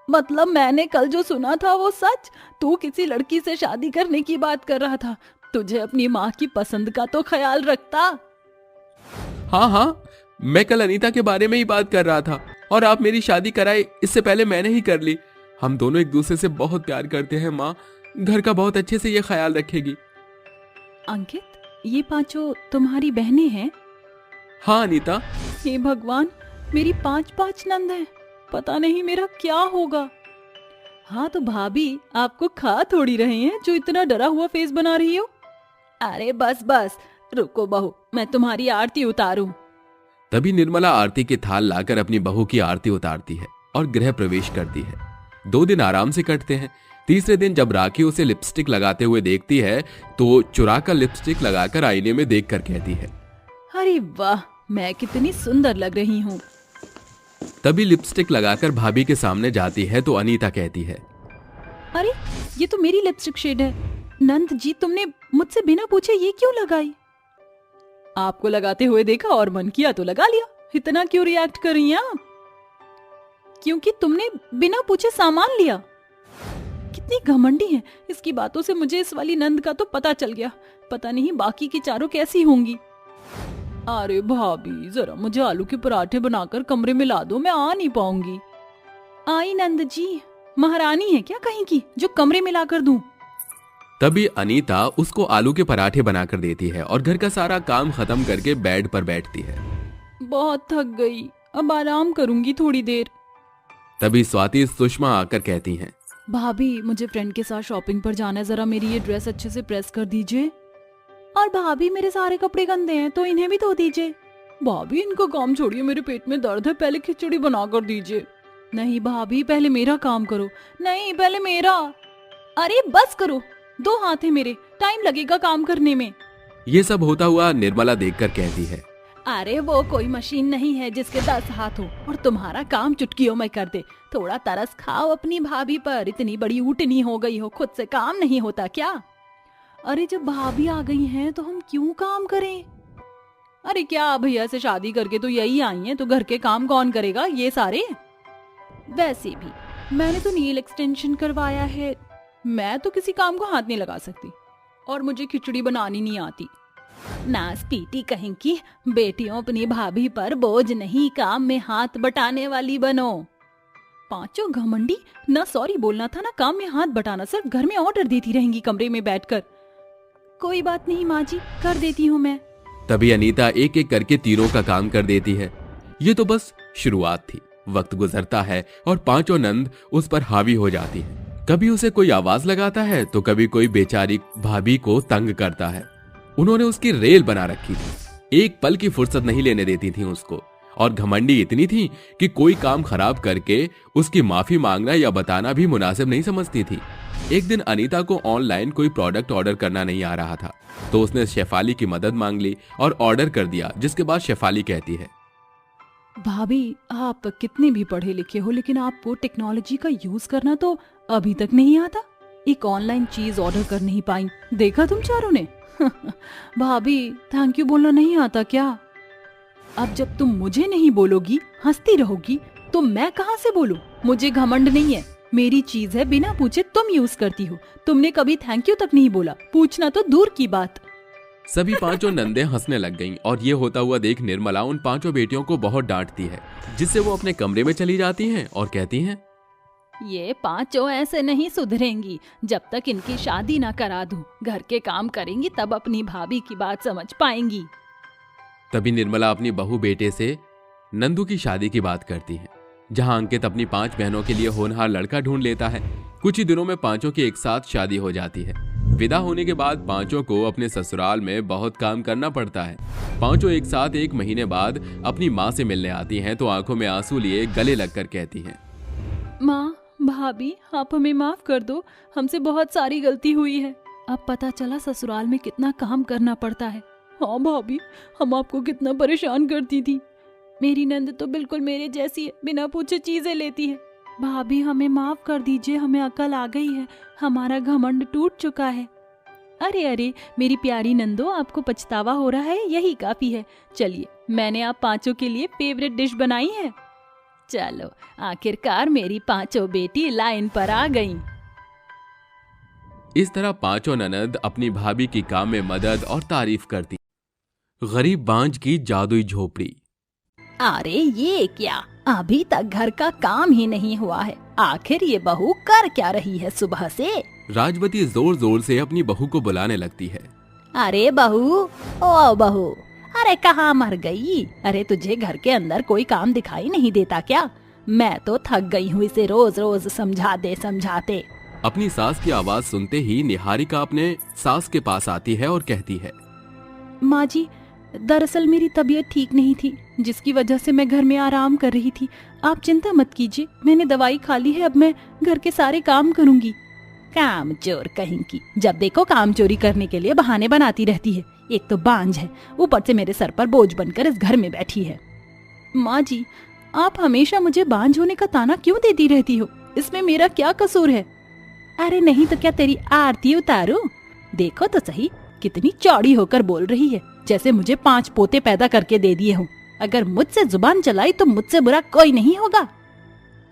मतलब मैंने कल जो सुना था वो सच? तू किसी लड़की से शादी करने की बात कर रहा था। तुझे अपनी माँ की पसंद का तो ख्याल रखता। हाँ, मैं कल अनीता के बारे में ही बात कर रहा था और आप मेरी शादी कराए इससे पहले मैंने ही कर ली। हम दोनों एक दूसरे से बहुत प्यार करते हैं। माँ घर का बहुत अच्छे से ये ख्याल रखेगी। अंकित, ये पांचों तुम्हारी बहनें हैं? हाँ अनीता। हे भगवान, मेरी 5 नंद हैं। पता नहीं मेरा क्या होगा। हाँ तो भाभी, आपको खा थोड़ी रहे हैं जो इतना डरा हुआ फेस बना रही हो। अरे बस बस, रुको बहू, मैं तुम्हारी आरती उतारूं। तभी निर्मला आरती की थाल लाकर अपनी बहू की आरती उतारती है और गृह प्रवेश करती है। 2 दिन आराम से कटते हैं। तीसरे दिन जब राखी उसे लिपस्टिक लगाते हुए देखती है तो चुरा कर लिपस्टिक लगाकर आईने में देखकर कहती है, अरे वाह, मैं कितनी सुंदर लग रही हूँ। तभी लिपस्टिक लगाकर भाभी के सामने जाती है तो अनीता कहती है, अरे ये तो मेरी लिपस्टिक शेड है। नंद जी, तुमने मुझसे बिना पूछे ये क्यों लगाई? आपको लगाते हुए देखा और मन किया तो लगा लिया। इतना क्यों रिएक्ट कर रही हैं आप? क्योंकि तुमने बिना पूछे सामान लिया। कितनी घमंडी है। इसकी बातों से मुझे इस वाली नंद का तो पता चल गया। पता नहीं बाकी की चारों कैसी होंगी। अरे भाभी, जरा मुझे आलू के पराठे बनाकर कमरे में ला दो, मैं आ नहीं पाऊंगी। आई नंद जी, महारानी है क्या कहीं की जो कमरे में लाकर दूं? तभी अनीता उसको आलू के पराठे बनाकर देती है और घर का सारा काम खत्म करके बेड पर बैठती है। बहुत थक गई, अब आराम करूंगी थोड़ी देर। तभी स्वाति सुषमा आकर कहती हैं, भाभी, मुझे फ्रेंड के साथ शॉपिंग पर जाना है, जरा मेरी ये ड्रेस अच्छे से प्रेस कर दीजिए। और भाभी, मेरे सारे कपड़े गंदे हैं तो इन्हें भी धो दीजिए। भाभी, इनको काम छोड़िए, मेरे पेट में दर्द है, पहले खिचड़ी बना कर दीजिए। नहीं भाभी, पहले मेरा काम करो। नहीं, पहले मेरा। अरे बस करो, 2 हाथ है मेरे, टाइम लगेगा काम करने में। ये सब होता हुआ निर्मला देखकर कहती है, अरे वो कोई मशीन नहीं है जिसके 10 हाथ हो और तुम्हारा काम चुटकियों में कर दे। थोड़ा तरस खाओ अपनी भाभी पर, इतनी बड़ी ऊटनी हो गई हो, खुद से काम नहीं होता क्या? अरे जब भाभी आ गई हैं तो हम क्यों काम करें? अरे क्या, भैया से शादी करके तो यही आई हैं, तो घर के काम कौन करेगा ये सारे? वैसे भी मैंने तो नील एक्सटेंशन करवाया है, मैं तो किसी काम को हाथ नहीं लगा सकती। और मुझे खिचड़ी बनानी नहीं आती। नास पीटी कहीं की, बेटियों अपनी भाभी पर बोझ नहीं, काम में हाथ बटाने वाली बनो। पांचों घमंडी, ना सॉरी बोलना था ना काम में हाथ बटाना, सिर्फ घर में ऑर्डर देती रहेंगी कमरे में बैठकर। कोई बात नहीं माँ जी, कर देती हूँ मैं। तभी अनीता एक एक करके तीनों का काम कर देती है। ये तो बस शुरुआत थी। वक्त गुजरता है और पांचों नंद उस पर हावी हो जाती है। कभी उसे कोई आवाज लगाता है तो कभी कोई बेचारी भाभी को तंग करता है। उन्होंने उसकी रेल बना रखी थी, एक पल की फुर्सत नहीं लेने देती थी उसको। और घमंडी इतनी थी कि कोई काम खराब करके उसकी माफी मांगना या बताना भी मुनासिब नहीं समझती थी। एक दिन अनीता को ऑनलाइन कोई प्रोडक्ट ऑर्डर करना नहीं आ रहा था, तो उसने शेफाली की मदद मांग ली और ऑर्डर कर दिया। जिसके बाद शेफाली कहती है, भाभी, आप कितने भी पढ़े लिखे हो, लेकिन आपको टेक्नोलॉजी का यूज करना तो अभी तक नहीं आता। एक ऑनलाइन चीज ऑर्डर कर नहीं पाई, देखा तुम चारों ने। भाभी, थैंक यू बोलना नहीं आता क्या? अब जब तुम मुझे नहीं बोलोगी, हंसती रहोगी, तो मैं कहाँ से बोलूं? मुझे घमंड नहीं है, मेरी चीज है, बिना पूछे तुम यूज करती हो। तुमने कभी थैंक यू तक नहीं बोला, पूछना तो दूर की बात। सभी पांचों नंदे हंसने लग गईं और ये होता हुआ देख निर्मला उन पांचों बेटियों को बहुत डांटती है, जिससे वो अपने कमरे में चली जाती हैं और कहती हैं, ये पांचों ऐसे नहीं सुधरेंगी जब तक इनकी शादी ना करा दूं। घर के काम करेंगी तब अपनी भाभी की बात समझ पाएंगी। तभी निर्मला अपनी बहू बेटे से नंदू की शादी की बात करती है। जहां अंकित अपनी 5 बहनों के लिए होनहार लड़का ढूंढ लेता है। कुछ ही दिनों में पांचों की एक साथ शादी हो जाती है। विदा होने के बाद पांचों को अपने ससुराल में बहुत काम करना पड़ता है। पांचों एक साथ 1 महीने बाद अपनी माँ से मिलने आती हैं तो आंखों में आंसू लिए गले लगकर कहती हैं, माँ, भाभी, आप हमें माफ कर दो, हमसे बहुत सारी गलती हुई है। अब पता चला ससुराल में कितना काम करना पड़ता है। हाँ भाभी, हम आपको कितना परेशान करती थी। मेरी नंद तो बिल्कुल मेरे जैसी है, बिना पूछे चीजें लेती है। भाभी, हमें माफ कर दीजिए, हमें अकल आ गई है, हमारा घमंड टूट चुका है। अरे अरे मेरी प्यारी नंदो, आपको पछतावा हो रहा है, यही काफी है। चलिए, मैंने आप पांचों के लिए फेवरेट डिश बनाई है। चलो, आखिरकार मेरी पांचों बेटी लाइन पर आ गईं। इस तरह पांचों ननद अपनी भाभी की काम में मदद और तारीफ करती। गरीब बांझ की जादुई झोपड़ी। अरे ये क्या, अभी तक घर का काम ही नहीं हुआ है। आखिर ये बहू कर क्या रही है सुबह से? राजवती जोर जोर से अपनी बहू को बुलाने लगती है। अरे बहू, ओ बहू, अरे कहाँ मर गई? अरे तुझे घर के अंदर कोई काम दिखाई नहीं देता क्या? मैं तो थक गई हूँ इसे रोज रोज समझाते समझाते। अपनी सास की आवाज सुनते ही निहारिका अपने सास के पास आती है और कहती है, माँ जी, दरअसल मेरी तबीयत ठीक नहीं थी, जिसकी वजह से मैं घर में आराम कर रही थी। आप चिंता मत कीजिए, मैंने दवाई खा ली है, अब मैं घर के सारे काम करूंगी। काम चोर कहीं की, जब देखो काम चोरी करने के लिए बहाने बनाती रहती है। एक तो बांझ है, ऊपर से मेरे सर पर बोझ बनकर इस घर में बैठी है। माँ जी, आप हमेशा मुझे बांझ होने का ताना क्यों देती रहती हो? इसमें मेरा क्या कसूर है? अरे नहीं तो क्या तेरी आरती उतारूं? देखो तो सही, कितनी चौड़ी होकर बोल रही है, जैसे मुझे 5 पोते पैदा करके दे दिए हों। अगर मुझसे जुबान चलाई तो मुझसे बुरा कोई नहीं होगा।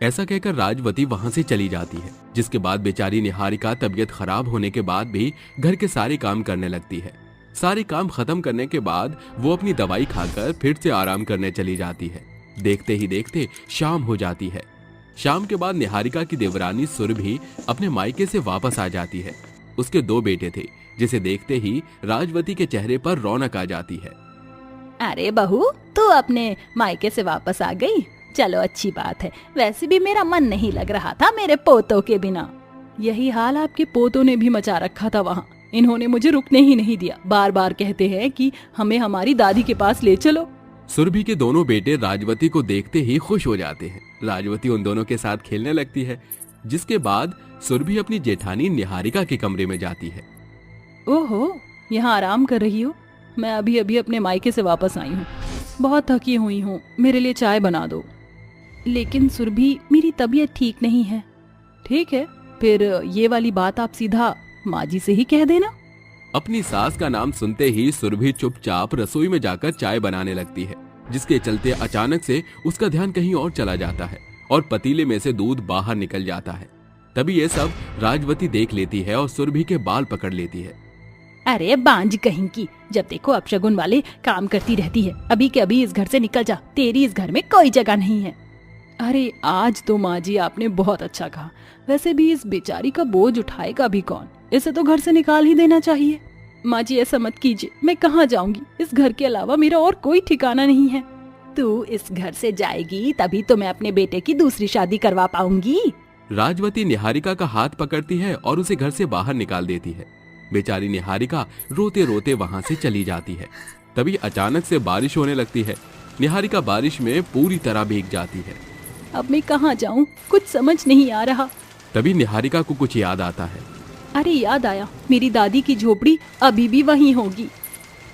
ऐसा कहकर राजवती वहां से चली जाती है, जिसके बाद बेचारी निहारिका तबीयत खराब होने के बाद भी घर के सारे काम करने लगती है। सारे काम खत्म करने के बाद वो अपनी दवाई खाकर फिर से आराम करने चली जाती है। देखते ही देखते शाम हो जाती है। शाम के बाद निहारिका की देवरानी सुरभि अपने मायके से वापस आ जाती है। उसके 2 बेटे थे, जिसे देखते ही राजवती के चेहरे पर रौनक आ जाती है। अरे बहू, तू अपने मायके से वापस आ गई? चलो अच्छी बात है। वैसे भी मेरा मन नहीं लग रहा था मेरे पोतों के बिना। यही हाल आपके पोतों ने भी मचा रखा था वहाँ। इन्होंने मुझे रुकने ही नहीं दिया, बार बार कहते हैं कि हमें हमारी दादी के पास ले चलो। सुरभि के दोनों बेटे राजवती को देखते ही खुश हो जाते हैं। राजवती उन दोनों के साथ खेलने लगती है, जिसके बाद सुरभि अपनी जेठानी निहारिका के कमरे में जाती है। ओहो, यहाँ आराम कर रही हो? मैं अभी अभी अपने मायके से वापस आई हूँ, बहुत थकी हुई हूँ, मेरे लिए चाय बना दो। लेकिन सुरभि, मेरी तबीयत ठीक नहीं है। ठीक है, फिर ये वाली बात आप सीधा माँ जी से ही कह देना। अपनी सास का नाम सुनते ही सुरभि चुपचाप रसोई में जाकर चाय बनाने लगती है, जिसके चलते अचानक से उसका ध्यान कहीं और चला जाता है और पतीले में से दूध बाहर निकल जाता है। तभी ये सब राजवती देख लेती है और सुरभि के बाल पकड़ लेती है। अरे बांझ कहीं की, जब देखो अपशगुन वाले काम करती रहती है। अभी के अभी इस घर से निकल जा, तेरी इस घर में कोई जगह नहीं है। अरे आज तो माँ जी आपने बहुत अच्छा कहा। वैसे भी इस बेचारी का बोझ उठाएगा भी कौन? इसे तो घर से निकाल ही देना चाहिए। माँ जी ऐसा मत कीजिए, मैं कहाँ जाऊंगी? इस घर के अलावा मेरा और कोई ठिकाना नहीं है। तू इस घर से जाएगी तभी तो मैं अपने बेटे की दूसरी शादी करवा पाऊंगी। राजवती निहारिका का हाथ पकड़ती है और उसे घर से बाहर निकाल देती है। बेचारी निहारिका रोते रोते वहां से चली जाती है। तभी अचानक से बारिश होने लगती है। निहारिका बारिश में पूरी तरह भीग जाती है। अब मैं कहाँ जाऊँ, कुछ समझ नहीं आ रहा। तभी निहारिका को कुछ याद आता है। अरे याद आया, मेरी दादी की झोपड़ी अभी भी वहीं होगी।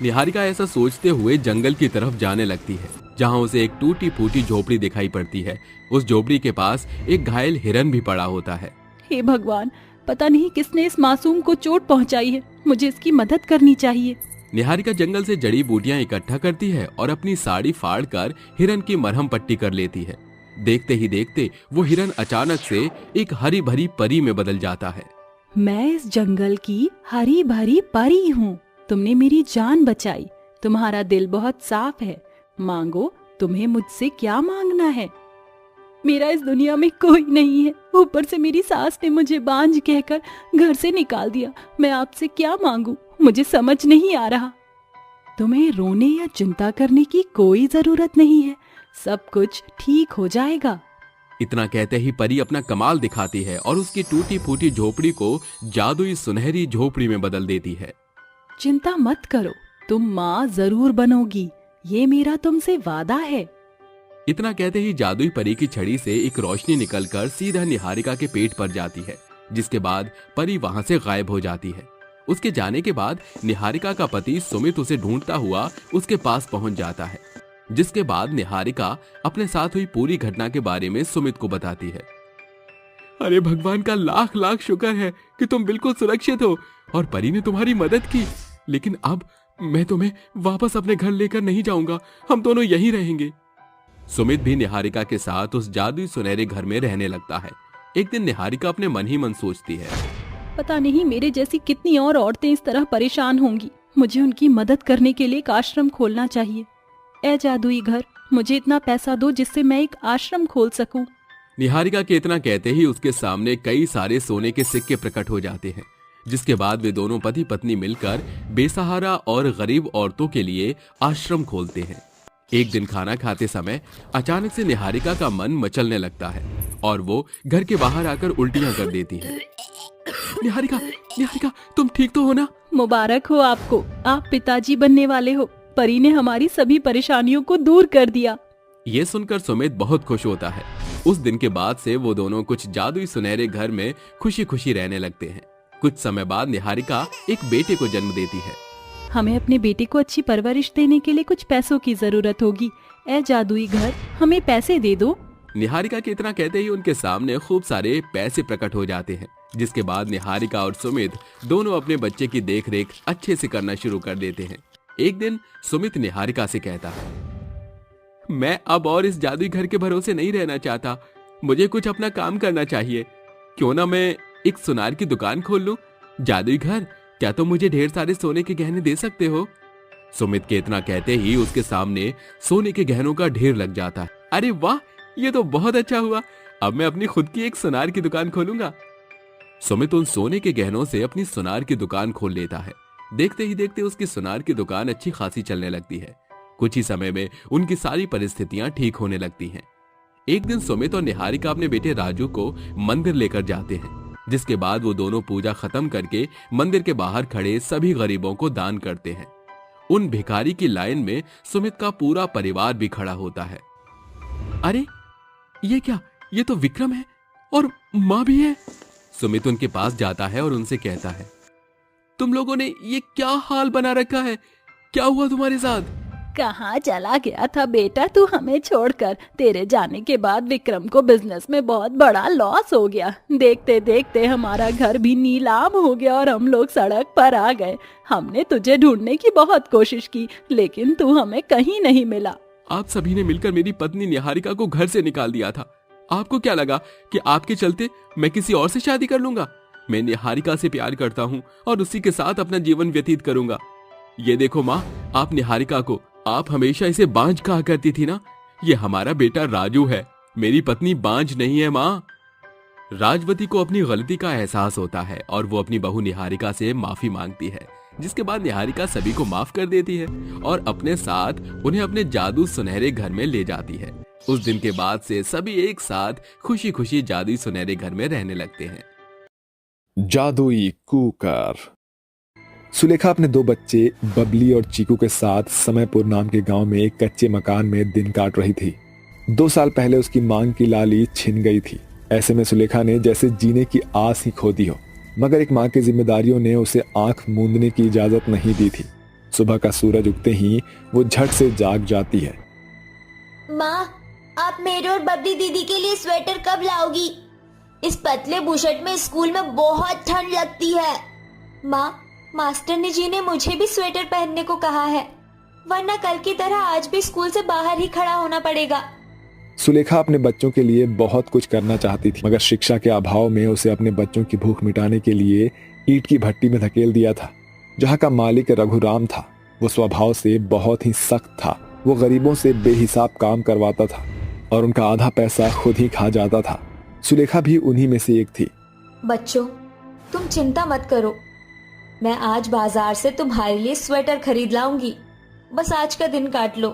निहारिका ऐसा सोचते हुए जंगल की तरफ जाने लगती है, जहाँ उसे एक टूटी फूटी झोपड़ी दिखाई पड़ती है। उस झोपड़ी के पास एक घायल हिरन भी पड़ा होता है। हे भगवान, पता नहीं किसने इस मासूम को चोट पहुंचाई है, मुझे इसकी मदद करनी चाहिए। निहारिका जंगल से जड़ी बूटियां इकट्ठा करती है और अपनी साड़ी फाड़कर हिरन की मरहम पट्टी कर लेती है। देखते ही देखते वो हिरन अचानक से एक हरी भरी परी में बदल जाता है। मैं इस जंगल की हरी भरी परी हूँ। तुमने मेरी जान बचाई। तुम्हारा दिल बहुत साफ है। मांगो, तुम्हें मुझसे क्या मांगना है? मेरा इस दुनिया में कोई नहीं है। ऊपर से मेरी सास ने मुझे बांझ कहकर घर से निकाल दिया। मैं आपसे क्या मांगू, मुझे समझ नहीं आ रहा। तुम्हें रोने या चिंता करने की कोई जरूरत नहीं है। सब कुछ ठीक हो जाएगा। इतना कहते ही परी अपना कमाल दिखाती है और उसकी टूटी फूटी झोपड़ी को जादुई सुनहरी झोपड़ी में बदल देती है। चिंता मत करो, तुम माँ जरूर बनोगी, ये मेरा तुमसे वादा है। इतना कहते ही जादुई परी की छड़ी से एक रोशनी निकलकर सीधा निहारिका के पेट पर जाती है, जिसके बाद परी वहां से गायब हो जाती है। उसके जाने के बाद निहारिका का पति सुमित उसे ढूंढता हुआ उसके पास पहुंच जाता है, जिसके बाद निहारिका अपने साथ हुई पूरी घटना के बारे में सुमित को बताती है। अरे भगवान का लाख लाख शुक्र है कि तुम बिल्कुल सुरक्षित हो और परी ने तुम्हारी मदद की, लेकिन अब मैं तुम्हें वापस अपने घर लेकर नहीं जाऊंगा, हम दोनों यहीं रहेंगे। सुमित भी निहारिका के साथ उस जादुई सुनहरे घर में रहने लगता है। एक दिन निहारिका अपने मन ही मन सोचती है, पता नहीं मेरे जैसी कितनी और औरतें इस तरह परेशान होंगी, मुझे उनकी मदद करने के लिए एक आश्रम खोलना चाहिए। ए जादुई घर, मुझे इतना पैसा दो जिससे मैं एक आश्रम खोल सकूं। निहारिका के इतना कहते ही उसके सामने कई सारे सोने के सिक्के प्रकट हो जाते हैं, जिसके बाद वे दोनों पति पत्नी मिलकर बेसहारा और गरीब औरतों के लिए आश्रम खोलते हैं। एक दिन खाना खाते समय अचानक से निहारिका का मन मचलने लगता है और वो घर के बाहर आकर उल्टियां कर देती है। निहारिका, निहारिका, तुम ठीक तो हो ना? मुबारक हो आपको, आप पिताजी बनने वाले हो। परी ने हमारी सभी परेशानियों को दूर कर दिया। ये सुनकर सुमित बहुत खुश होता है। उस दिन के बाद से वो दोनों कुछ जादुई सुनहरे घर में खुशी खुशी रहने लगते हैं। कुछ समय बाद निहारिका एक बेटे को जन्म देती है। हमें अपने बेटे को अच्छी परवरिश देने के लिए कुछ पैसों की जरूरत होगी। ए जादुई घर, हमें पैसे दे दो। निहारिका के इतना कहते ही उनके सामने खूब सारे पैसे प्रकट हो जाते हैं, जिसके बाद निहारिका और सुमित दोनों अपने बच्चे की देखरेख अच्छे से करना शुरू कर देते हैं। एक दिन सुमित निहारिका से कहता है, मैं अब और इस जादुई घर के भरोसे नहीं रहना चाहता, मुझे कुछ अपना काम करना चाहिए। क्यों ना मैं एक सुनार की दुकान खोल लूं? जादुई घर, क्या तुम मुझे ढेर सारे सोने के गहने दे सकते हो? सुमित के इतना कहते ही उसके सामने सोने के गहनों का ढेर लग जाता है। अरे वाह, ये तो बहुत अच्छा हुआ, अब मैं अपनी खुद की एक सुनार की दुकान खोलूंगा। सुमित उन सोने के गहनों से अपनी सुनार की दुकान खोल लेता है। देखते ही देखते उसकी सुनार की दुकान अच्छी खासी चलने लगती है। कुछ ही समय में उनकी सारी परिस्थितियां ठीक होने लगती हैं। एक दिन सुमित और निहारिका अपने बेटे राजू को मंदिर लेकर जाते हैं, जिसके बाद वो दोनों पूजा खत्म करके मंदिर के बाहर खड़े सभी गरीबों को दान करते हैं। उन भिखारी की लाइन में सुमित का पूरा परिवार भी खड़ा होता है। अरे ये क्या, ये तो विक्रम है और माँ भी है। सुमित उनके पास जाता है और उनसे कहता है, तुम लोगों ने ये क्या हाल बना रखा है, क्या हुआ तुम्हारे साथ? कहाँ चला गया था बेटा तू हमें छोड़कर? तेरे जाने के बाद विक्रम को बिजनेस में बहुत बड़ा लॉस हो गया। देखते देखते हमारा घर भी नीलाम हो गया और हम लोग सड़क पर आ गए। हमने तुझे ढूंढने की बहुत कोशिश की, लेकिन तू हमें कहीं नहीं मिला। आप सभी ने मिलकर मेरी पत्नी निहारिका को घर से निकाल दिया था। आपको क्या लगा कि आपके चलते मैं किसी और से शादी कर लूंगा? मैं निहारिका से प्यार करता हूँ और उसी के साथ अपना जीवन व्यतीत करूंगा। ये देखो माँ, आप निहारिका को, आप हमेशा इसे बांझ कहा करती थी ना। ये हमारा बेटा राजू है, मेरी पत्नी बांझ नहीं है माँ। राजवती को अपनी गलती का एहसास होता है और वो अपनी बहू निहारिका से माफी मांगती है, जिसके बाद निहारिका सभी को माफ कर देती है और अपने साथ उन्हें अपने जादू सुनहरे घर में ले जाती है। उस दिन के बाद से सभी एक साथ खुशी खुशी जादुई सुनहरे घर में रहने लगते हैं। जादुई कुकर। सुलेखा अपने 2 बच्चे बबली और चीकू के साथ समयपुर नाम के गांव में एक कच्चे मकान में दिन काट रही थी। 2 साल पहले उसकी मांग की लाली छिन गई थी। ऐसे में सुलेखा ने जैसे जीने की आस ही खो दी हो, मगर एक माँ की जिम्मेदारियों ने उसे आंख मूंदने की इजाजत नहीं दी थी। सुबह का सूरज उगते ही वो झट से जाग जाती है। माँ, आप मेरे और बबली दीदी के लिए स्वेटर कब लाओगी? इस पतले बुशर्ट में स्कूल में बहुत ठंड लगती है। माँ, मास्टर जी ने मुझे भी स्वेटर पहनने को कहा है, वरना कल की तरह आज भी स्कूल से बाहर ही खड़ा होना पड़ेगा। सुलेखा अपने बच्चों के लिए बहुत कुछ करना चाहती थी, मगर शिक्षा के अभाव में उसे अपने बच्चों की भूख मिटाने के लिए ईंट की भट्टी में धकेल दिया था। जहाँ का मालिक रघुराम था, वो स्वभाव से बहुत ही सख्त था। वो गरीबों से बेहिसाब काम करवाता था और उनका आधा पैसा खुद ही खा जाता था। सुलेखा भी उन्हीं में से एक थी। बच्चों, तुम चिंता मत करो, मैं आज बाजार से तुम्हारे लिए स्वेटर खरीद लाऊंगी। बस आज का दिन काट लो।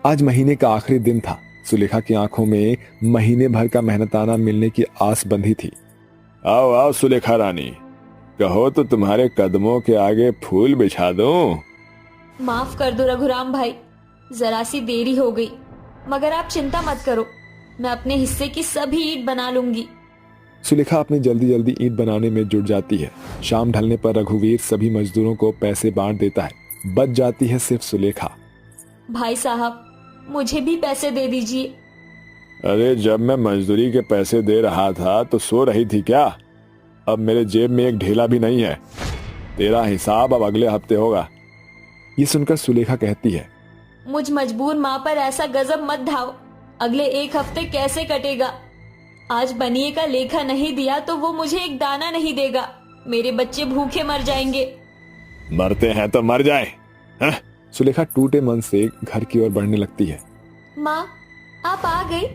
आज महीने का आखिरी दिन था सुलेखा की आंखों में महीने भर का मेहनताना मिलने की आस बंधी थी। आओ आओ सुलेखा रानी, कहो तो तुम्हारे कदमों के आगे फूल बिछा दूं। माफ कर दो रघुराम भाई, जरा सी देरी हो गई, मगर आप चिंता मत करो, मैं अपने हिस्से की सभी ईंट बना लूंगी। सुलेखा अपनी जल्दी जल्दी ईंट बनाने में जुट जाती है। शाम ढलने पर रघुवीर सभी मजदूरों को पैसे बांट देता है। बच जाती है सिर्फ सुलेखा। भाई साहब, मुझे भी पैसे दे दीजिए। अरे जब मैं मजदूरी के पैसे दे रहा था तो सो रही थी क्या? अब मेरे जेब में एक ढेला भी नहीं है। तेरा हिसाब अब अगले हफ्ते होगा। ये सुनकर सुलेखा कहती है, मुझ मजबूर माँ पर ऐसा गजब मत ढाओ। अगले एक हफ्ते कैसे कटेगा? आज बनिए का लेखा नहीं दिया तो वो मुझे एक दाना नहीं देगा। मेरे बच्चे भूखे मर जाएंगे। मरते हैं तो मर जाए। सुलेखा टूटे मन से घर की ओर बढ़ने लगती है। माँ, आप आ गई?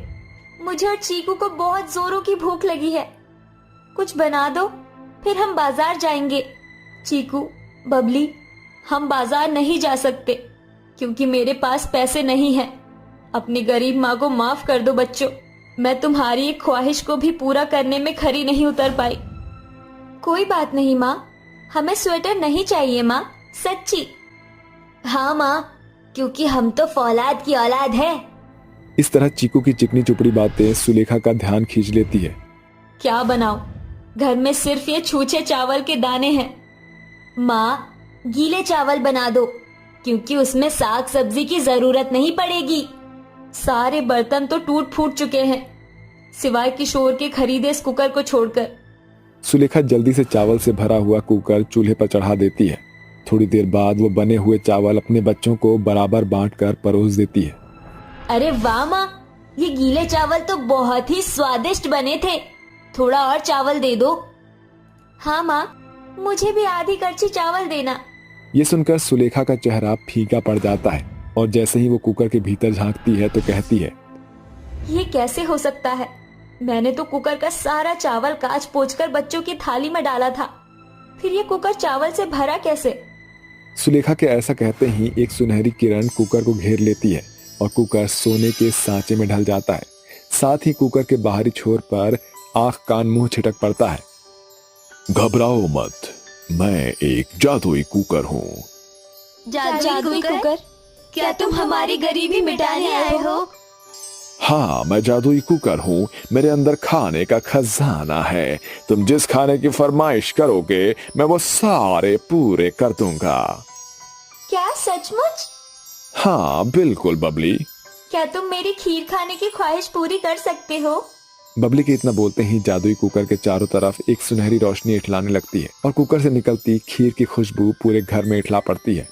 मुझे और चीकू को बहुत जोरों की भूख लगी है। कुछ बना दो, फिर हम बाजार जाएंगे। चीकू, बबली, हम बाजार नहीं जा सकते क्योंकि मेरे पास पैसे नहीं हैं। अपनी गरीब माँ को माफ कर दो बच्चों। मैं तुम्हारी एक ख्वाहिश को भी पूरा करने में खरी नहीं उतर पाई। कोई बात नहीं माँ, हमें स्वेटर नहीं चाहिए माँ, सच्ची। हाँ माँ, क्योंकि हम तो फौलाद की औलाद है। इस तरह चीकू की चिकनी चुपड़ी बातें सुलेखा का ध्यान खींच लेती है। क्या बनाऊं? घर में सिर्फ ये छूछे चावल के दाने हैं। माँ, गीले चावल बना दो क्योंकि उसमें साग सब्जी की जरूरत नहीं पड़ेगी। सारे बर्तन तो टूट फूट चुके हैं, सिवाय किशोर के खरीदे इस कुकर को छोड़कर। सुलेखा जल्दी से चावल से भरा हुआ कुकर चूल्हे पर चढ़ा देती है। थोड़ी देर बाद वो बने हुए चावल अपने बच्चों को बराबर बांटकर परोस देती है। अरे वाह माँ, ये गीले चावल तो बहुत ही स्वादिष्ट बने थे। थोड़ा और चावल दे दो। हाँ माँ, मुझे भी आधी करछी चावल देना। ये सुनकर सुलेखा का चेहरा फीका पड़ जाता है और जैसे ही वो कुकर के भीतर झांकती है तो कहती है, ये कैसे हो सकता है? मैंने तो कुकर का सारा चावल काच पोंछकर बच्चों की थाली में डाला था, फिर ये कुकर चावल से भरा कैसे? सुलेखा के ऐसा कहते ही एक सुनहरी किरण कुकर को घेर लेती है और कुकर सोने के सांचे में ढल जाता है। साथ ही कुकर के बाहरी छोर पर आंख कान मुंह छिटक पड़ता है। घबराओ मत, मैं एक जादुई कुकर हूँ। जादुई कुकर? क्या तुम हमारी गरीबी मिटाने आए हो? हाँ, मैं जादुई कुकर हूँ। मेरे अंदर खाने का खजाना है। तुम जिस खाने की फरमाइश करोगे मैं वो सारे पूरे कर दूंगा। क्या सचमुच? हाँ बिल्कुल बबली। क्या तुम मेरी खीर खाने की ख्वाहिश पूरी कर सकते हो? बबली के इतना बोलते ही जादुई कुकर के चारों तरफ एक सुनहरी रोशनी इठलाने लगती है और कुकर से निकलती खीर की खुशबू पूरे घर में इठला पड़ती है।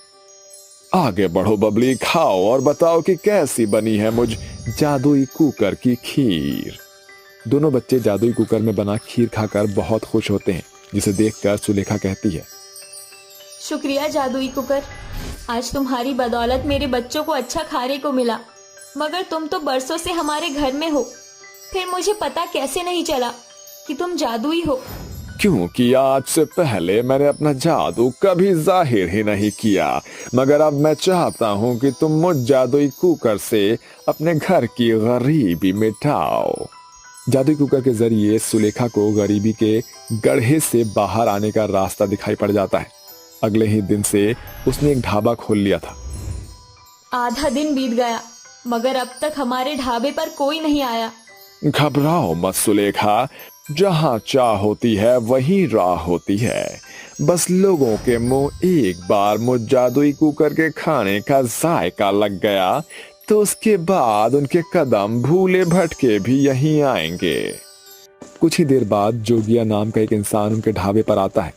आगे बढ़ो बबली, खाओ और बताओ कि कैसी बनी है मुझ जादुई कुकर की खीर। दोनों बच्चे जादुई कुकर में बना खीर खाकर बहुत खुश होते हैं, जिसे देखकर सुलेखा कहती है, शुक्रिया जादुई कुकर, आज तुम्हारी बदौलत मेरे बच्चों को अच्छा खाने को मिला। मगर तुम तो बरसों से हमारे घर में हो, फिर मुझे पता कैसे नहीं चला कि तुम जादुई हो? क्योंकि आज से पहले मैंने अपना जादू कभी जाहिर ही नहीं किया, मगर अब मैं चाहता हूँ कि तुम मुझ जादुई कुकर से अपने घर की गरीबी मिटाओ। जादुई कुकर के जरिए सुलेखा को गरीबी के गड्ढे से बाहर आने का रास्ता दिखाई पड़ जाता है। अगले ही दिन से उसने एक ढाबा खोल लिया था। आधा दिन बीत गया मगर अब तक हमारे ढाबे पर कोई नहीं आया। घबराओ मत सुलेखा, जहाँ चाह होती है वहीं राह होती है। बस लोगों के मुंह एक बार मुझ जादुई कुकर के खाने का जायका लग गया तो उसके बाद उनके कदम भूले भटके भी यहीं आएंगे। कुछ ही देर बाद जोगिया नाम का एक इंसान उनके ढाबे पर आता है।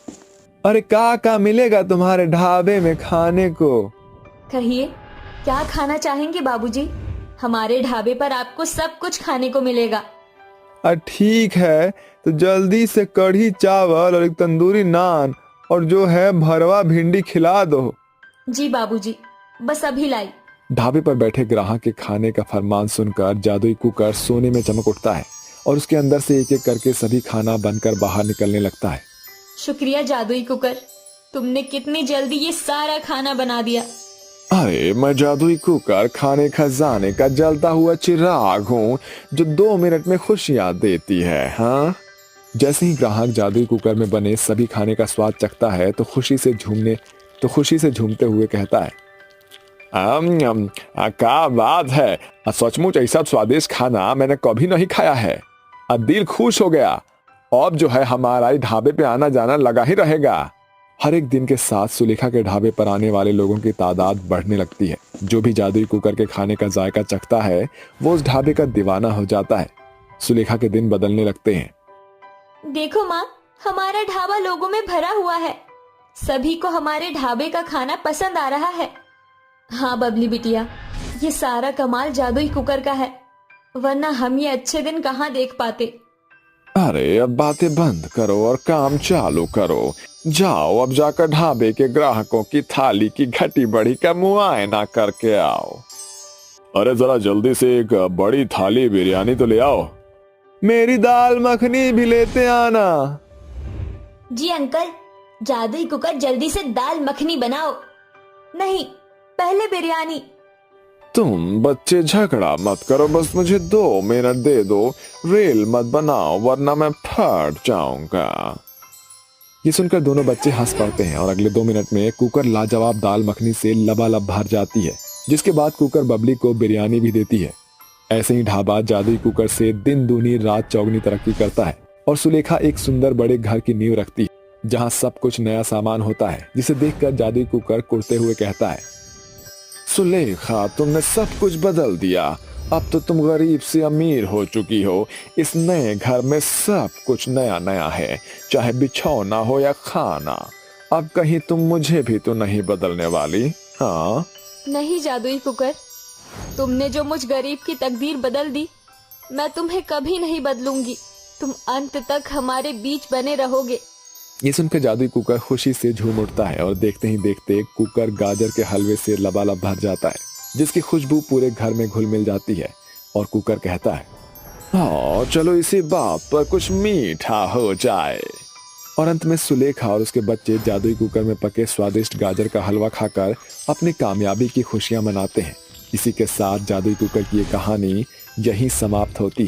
अरे का मिलेगा तुम्हारे ढाबे में खाने को? कहिए, क्या खाना चाहेंगे बाबूजी? हमारे ढाबे पर आपको सब कुछ खाने को मिलेगा। ठीक है, तो जल्दी से कढ़ी चावल और एक तंदूरी नान और जो है भरवा भिंडी खिला दो। जी बाबूजी, बस अभी लाई। ढाबे पर बैठे ग्राहक के खाने का फरमान सुनकर जादुई कुकर सोने में चमक उठता है और उसके अंदर से एक एक करके सभी खाना बनकर बाहर निकलने लगता है। शुक्रिया जादुई कुकर, तुमने कितनी जल्दी ये सारा खाना बना दिया। अरे मैं जादुई कुकर खाने खजाने का जलता हुआ चिराग हूँ जो 2 मिनट में खुशियां देती है। हाँ, जैसे ही ग्राहक जादुई कुकर में बने सभी खाने का स्वाद चखता है तो खुशी से झूमते हुए कहता है, क्या बात है, सचमुच ऐसा स्वादिष्ट खाना मैंने कभी नहीं खाया है। दिल खुश हो गया। अब जो है हमारा ढाबे पे आना जाना लगा ही रहेगा। हर एक दिन के साथ सुलेखा के ढाबे पर आने वाले लोगों की तादाद बढ़ने लगती है। जो भी जादुई कुकर के खाने का जायका चखता है वो उस ढाबे का दीवाना हो जाता है। सुलेखा के दिन बदलने लगते हैं। देखो माँ, हमारा ढाबा लोगों में भरा हुआ है। सभी को हमारे ढाबे का खाना पसंद आ रहा है। हाँ बबली बिटिया, ये सारा कमाल जादुई कुकर का है, वरना हम ये अच्छे दिन कहाँ देख पाते। अरे अब बातें बंद करो और काम चालू करो। जाओ अब जाकर ढाबे के ग्राहकों की थाली की घटी बढ़ी का मुआयना करके आओ। अरे जरा जल्दी से एक बड़ी थाली बिरयानी तो ले आओ। मेरी दाल मखनी भी लेते आना। जी अंकल, जादुई कुकर जल्दी से दाल मखनी बनाओ। नहीं, पहले बिरयानी। तुम बच्चे झगड़ा मत करो, बस मुझे 2 मिनट दे दो। रेल मत बनाओ वरना मैं फट जाऊंगा। ये सुनकर दोनों बच्चे हंस पड़ते हैं और अगले 2 मिनट में कुकर लाजवाब दाल मखनी से लबालब भर जाती है, जिसके बाद कुकर बबली को बिरयानी भी देती है। ऐसे ही ढाबा जादुई कुकर से दिन दूनी रात चौगनी तरक्की करता है और सुलेखा एक सुंदर बड़े घर की नींव रखती है जहाँ सब कुछ नया सामान होता है, जिसे देखकर जादुई कुकर कुड़ते हुए कहता है, सुलेखा तुमने सब कुछ बदल दिया। अब तो तुम गरीब से अमीर हो चुकी हो। इस नए घर में सब कुछ नया नया है, चाहे बिछौना हो या खाना। अब कहीं तुम मुझे भी तो नहीं बदलने वाली? हाँ नहीं जादुई कुकर, तुमने जो मुझ गरीब की तकदीर बदल दी, मैं तुम्हें कभी नहीं बदलूंगी। तुम अंत तक हमारे बीच बने रहोगे। ये सुनकर जादुई कुकर खुशी से झूम उठता है और देखते ही देखते कुकर गाजर के हलवे से लबालब भर जाता है, जिसकी खुशबू पूरे घर में घुल मिल जाती है। और कुकर कहता है, हाँ चलो इसी बात पर कुछ मीठा हो जाए। और अंत में सुलेखा और उसके बच्चे जादुई कुकर में पके स्वादिष्ट गाजर का हलवा खाकर अपनी कामयाबी की खुशियां मनाते हैं। इसी के साथ जादुई कुकर की ये कहानी यहीं समाप्त होती है।